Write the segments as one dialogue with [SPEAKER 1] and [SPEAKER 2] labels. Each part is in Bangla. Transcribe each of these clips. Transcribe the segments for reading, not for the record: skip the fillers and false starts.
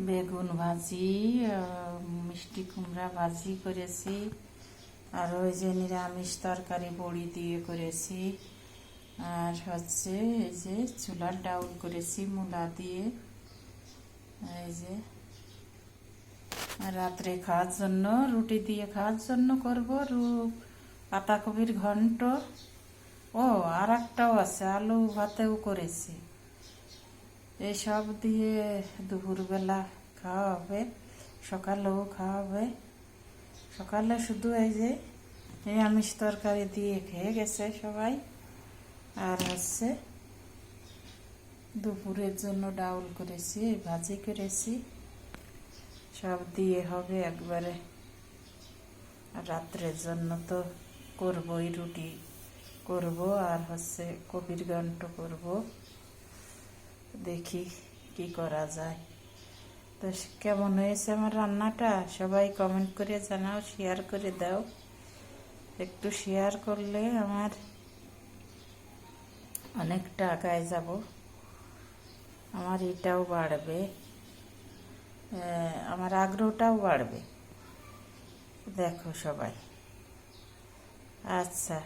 [SPEAKER 1] বেগুন ভাজি, মিষ্টি কুমড়া ভাজি করেছি, আর ওই যে নিরামিষ তরকারি বড়ি দিয়ে করেছি, আর হচ্ছে এই যে ছোলার ডাউল করেছি মূলা দিয়ে। এই যে রাত্রে খাওয়ার জন্য, রুটি দিয়ে খাওয়ার জন্য করব পাতাকপির ঘন্ট। ও আর একটাও আছে, আলু ভাতেও করেছি। এইসব দিয়ে দুপুরবেলা খাওয়া হবে, সকালেও খাওয়া হবে। সকালে শুধু এই যে নিরামিষ তরকারি দিয়ে খেয়ে গেছে সবাই, আর হচ্ছে দুপুরের জন্য ডাউল করেছি, ভাজি করেছি, সব দিয়ে হবে একবারে। রাত্রের জন্য তো করবই, রুটি করব আর হচ্ছে কপির ঘন্ট করব। দেখি কি করা যায়। তো কেমন হয়েছে আমার রান্নাটা সবাই কমেন্ট করে জানাও, শেয়ার করে দাও। একটু শেয়ার করলে আমার অনেকটা আগায় যাব, আমার এটাও বাড়বে, আমার আগ্রহটাও বাড়বে। দেখো সবাই। আচ্ছা,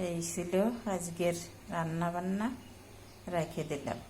[SPEAKER 1] এই ছিল আজকের রান্না বান্না, রেখে দিলাম।